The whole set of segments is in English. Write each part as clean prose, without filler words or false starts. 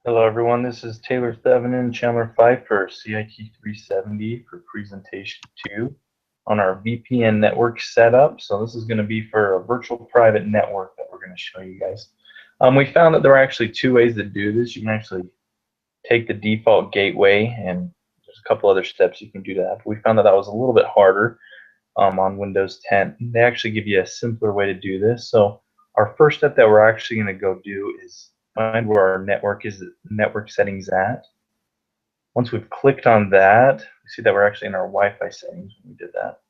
Hello everyone, this is Taylor Thevenin, Chandler Pfeiffer, CIT 370 for presentation 2 on our VPN network setup. So this is going to be for a virtual private network that we're going to show you guys. We found that there are actually two ways to do this. You can actually take the default gateway, and there's a couple other steps you can do that. But we found that that was a little bit harder on Windows 10. They actually give you a simpler way to do this. So our first step that we're actually going to go do is find where our network settings at. Once we've clicked on that, we see that we're actually in our Wi-Fi settings when we did that.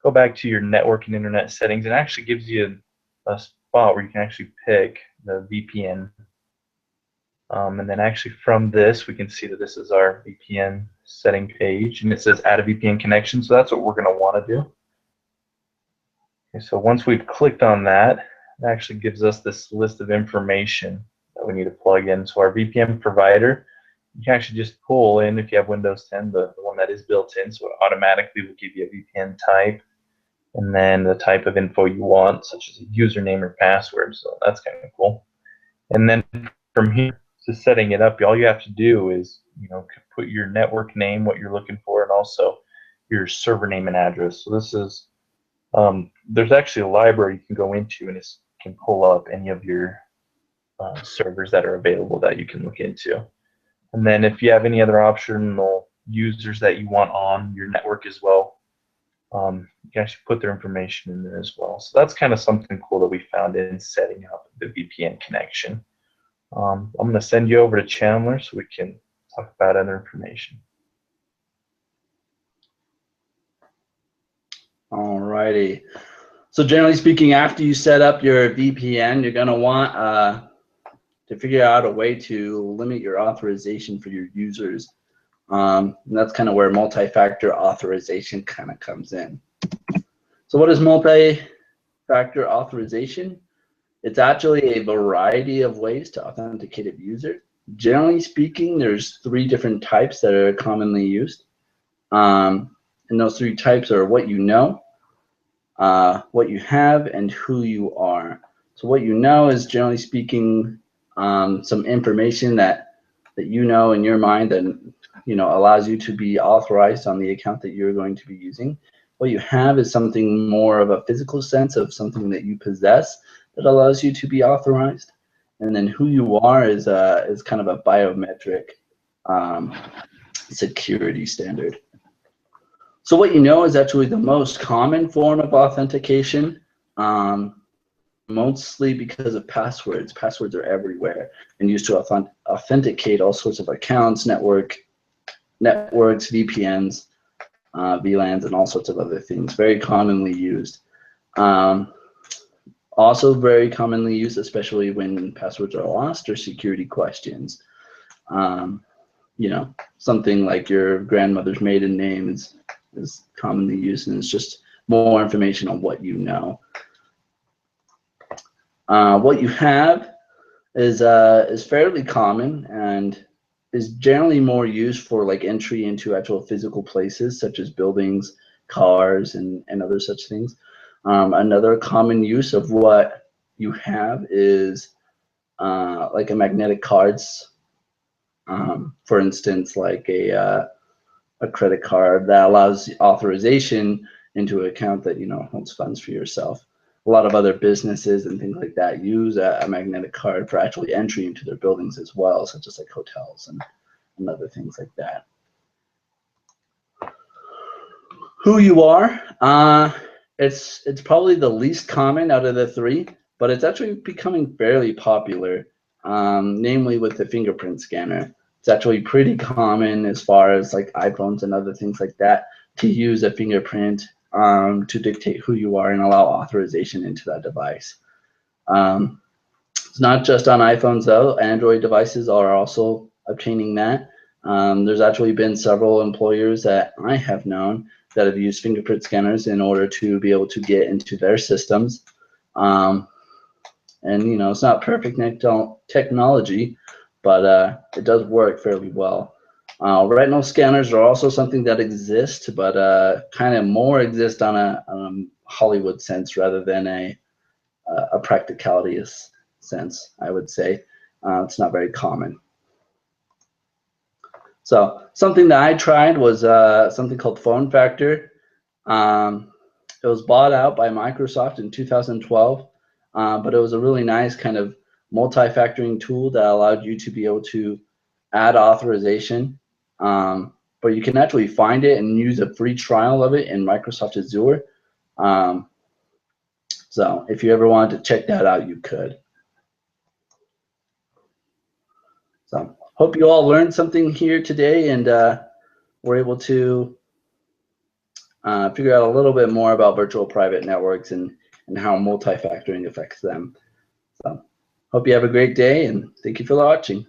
Go back to your network and internet settings, and it actually gives you a spot where you can actually pick the VPN. And then actually from this, we can see that this is our VPN setting page, and it says add a VPN connection, so that's what we're going to want to do. Okay, so once we've clicked on that, it actually gives us this list of information that we need to plug in. So our VPN provider, you can actually just pull in, if you have Windows 10, the one that is built in, so it automatically will give you a VPN type and then the type of info you want, such as a username or password. So that's kind of cool. And then from here to setting it up, all you have to do is, put your network name, what you're looking for, and also your server name and address. So this is there's actually a library you can go into, and it can pull up any of your servers that are available that you can look into. And then if you have any other optional users that you want on your network as well, you can actually put their information in there as well. So that's kind of something cool that we found in setting up the VPN connection. I'm going to send you over to Chandler so we can talk about other information. Alrighty. So generally speaking, after you set up your VPN, you're going to want to figure out a way to limit your authorization for your users. And that's kind of where multi-factor authorization kind of comes in. So what is multi-factor authorization? It's actually a variety of ways to authenticate a user. Generally speaking, there's 3 different types that are commonly used. And those 3 types are what you know, what you have, and who you are. So what you know is, generally speaking, some information that you know in your mind that allows you to be authorized on the account that you're going to be using. What you have is something more of a physical sense of something that you possess that allows you to be authorized. And then who you are is kind of a biometric security standard. So what you know is actually the most common form of authentication, mostly because of passwords. Passwords are everywhere and used to authenticate all sorts of accounts, networks, VPNs, VLANs, and all sorts of other things. Very commonly used. Also very commonly used, especially when passwords are lost or security questions. Something like your grandmother's maiden name is commonly used, and it's just more information on what you know. What you have is fairly common and is generally more used for like entry into actual physical places such as buildings, cars, and other such things. Another common use of what you have is like a magnetic cards. For instance, like a credit card that allows authorization into an account that holds funds for yourself. A lot of other businesses and things like that use a magnetic card for actually entry into their buildings as well, such as like hotels and other things like that. Who you are, it's probably the least common out of the 3, but it's actually becoming fairly popular, namely with the fingerprint scanner. It's actually pretty common as far as like iPhones and other things like that to use a fingerprint to dictate who you are and allow authorization into that device. It's not just on iPhones though. Android devices are also obtaining that. There's actually been several employers that I have known that have used fingerprint scanners in order to be able to get into their systems. And it's not perfect technology, but it does work fairly well. Retinal scanners are also something that exist, but kind of more exist on a Hollywood sense rather than a practicality sense, I would say. It's not very common. So something that I tried was something called Phone Factor. It was bought out by Microsoft in 2012, but it was a really nice kind of multi-factoring tool that allowed you to be able to add authorization. But you can actually find it and use a free trial of it in Microsoft Azure. So if you ever wanted to check that out, you could. So hope you all learned something here today and were able to figure out a little bit more about virtual private networks and how multi-factoring affects them. So hope you have a great day and thank you for watching.